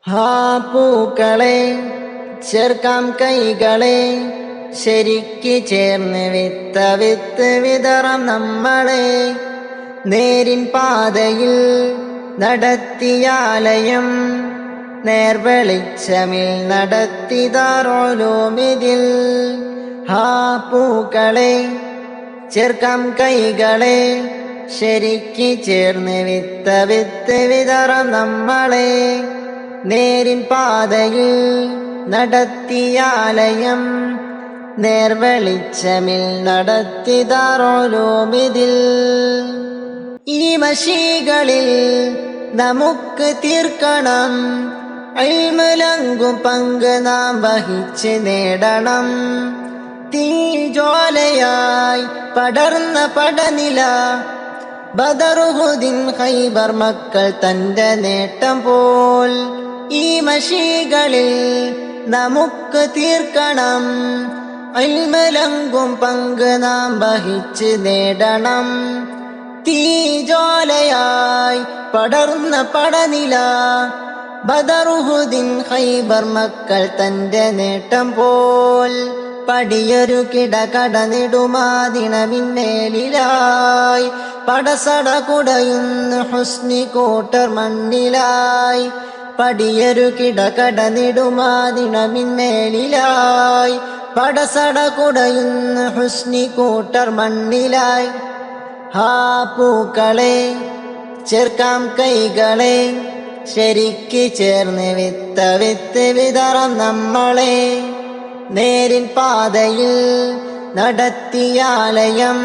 ഹാ പൂക്കളെ ചേർക്കാം കൈകളെ, ശരിക്ക് ചേർന്ന് വിത്ത് വിതറാം നമ്മളെ. നേരിൻ പാതയിൽ നടത്തിയാലയം, നേർവെളിച്ചമിൽ നടത്തിതാറോലോമിതിൽ. ഹാ പൂക്കളെ ചേർക്കാം കൈകളെ, ശരിക്ക് ചേർന്ന് വിത്ത് വിതറാം നമ്മളെ. നേരിൻ പാതയിൽ നടത്തിയാലയം, നേർവെളിച്ചമിൽ നടത്തിതാറോലോമിതിൽ. ഈ മഷികളിൽ നമുക്ക് തീർക്കണം, ഇൽമിലങ്കും പങ്ക് നാം വഹിച്ച് നേടണം. തീജ്വാലയായി പടർന്ന പടനില, ബദറുഹുദിൻ ഖൈബർ മക്കൾ തന്റെ നേട്ടം പോൽ. ഈ മഷികളിൽ നമുക്ക് തീർക്കണം, ഇൽമിലങ്കും പങ്ക് നാം വഹിച്ച് നേടണം. തീജ്വാലയായി പടർന്ന പടനില, ബദറുഹുദിൻ ഖൈബർ മക്കൾ തന്റെ നേട്ടം പോൽ. പടിയൊരു കിടകടനിടുമാതിണമിന്മേലിലായി, പടസട കുടയുന്ന ഹുസ്നി കൂട്ടർ മണ്ണിലായി. പടിയൊരു കിടകടനിടുമാതിണമിന്മേലിലായി, പടസട കുടയുന്ന ഹുസ്നി കൂട്ടർ മണ്ണിലായി. ഹാ പൂക്കളെ ചേർക്കാം കൈകളെ, ശരിക്ക് ചേർന്ന് വിത്ത് വിതറാം നമ്മളെ. നേരിൻ പാതയിൽ നടത്തിയാലയം,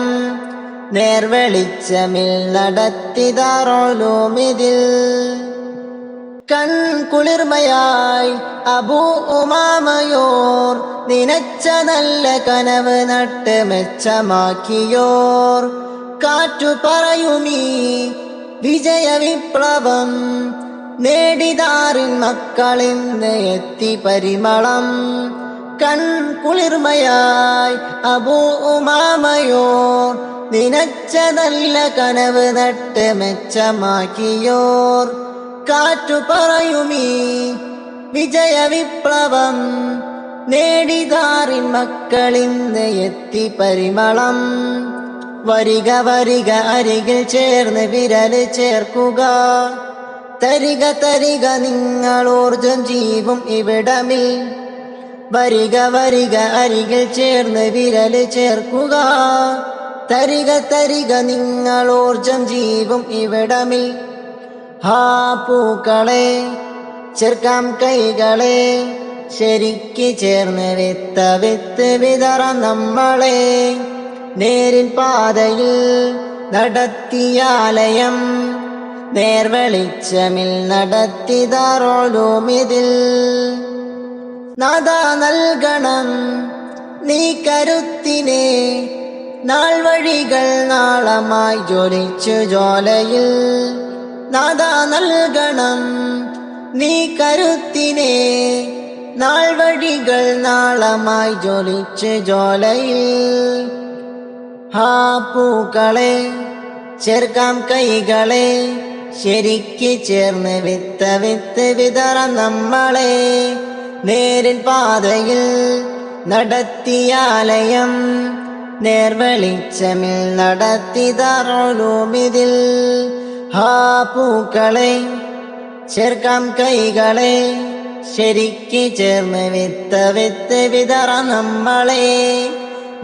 നേർവെളിച്ചമിൽ നടത്തിതാറോലോമിതിൽ. കൺകുളിർമയായി അബൂ ഉമാമയോർ, നിനച്ച നല്ല കനവ് നട്ട് മെച്ചമാക്കിയോർ. കാറ്റു പറയുമീ വിജയ വിപ്ലവം, നേടിതാറിൻ മക്കളിന്ന് എത്തി പരിമളം. കൺകുളിർമയായി അബൂ ഉമാമയോർ, നിനച്ച നല്ല കനവ് നട്ട് മെച്ചമാക്കിയോർ. കാറ്റു പറയുമീ വിജയ വിപ്ലവം, നേടിതാറിൻ മക്കളിന്ന് എത്തി പരിമളം. വരിക വരിക അരികിൽ ചേർന്ന് വിരല് ചേർക്കുക, തരിക തരിക നിങ്ങളോർജം ജീവും ഇവിടമിൽ. വരിക വരിക അരികിൽ ചേർന്ന് വിരല് ചേർക്കുക, തരിക തരിക നിങ്ങളോർജം ജീവും ഇവിടമിൽ. ഹാ പൂക്കളെ ചേർക്കാം കൈകളെ, ശരിക്ക് ചേർന്ന് വിത്ത് വിതറാം നമ്മളെ. നേരിൻ പാതയിൽ നടത്തിയാലയം, നേർവെളിച്ചമിൽ നടത്തിതാറോലോമിതിൽ. നാദാ നൽകണം നീ കരുത്തിനെ, നാൾ വഴികൾ നാളമായി ജ്വലിച്ചു ജ്വാലയിൽ. നാദാ നൽകണം നീ കരുത്തിനെ, നാൾ വഴികൾ നാളമായി ജ്വലിച്ചു ജ്വാലയിൽ. ഹാ പൂക്കളെ ചേർക്കാം കൈകളെ, ശരിക്ക് ചേർന്ന് വിത്ത് വിതറാം നമ്മളെ. നേരിൻ പാതയിൽ നടത്തിയാലയം, നേർവെളിച്ചമിൽ നടത്തിതാറോലോമിതിൽ. ഹാ പൂക്കളെ ചേർക്കാം കൈകളെ, ശരിക്ക് ചേർന്ന് വിത്ത് വിതറാം നമ്മളെ.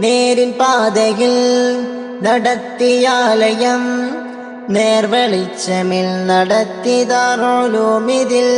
നേരിൻ പാതയിൽ നടത്തിയാലയം, നേർവെളിച്ചമിൽ നടത്തിതാറോലോമിതിൽ.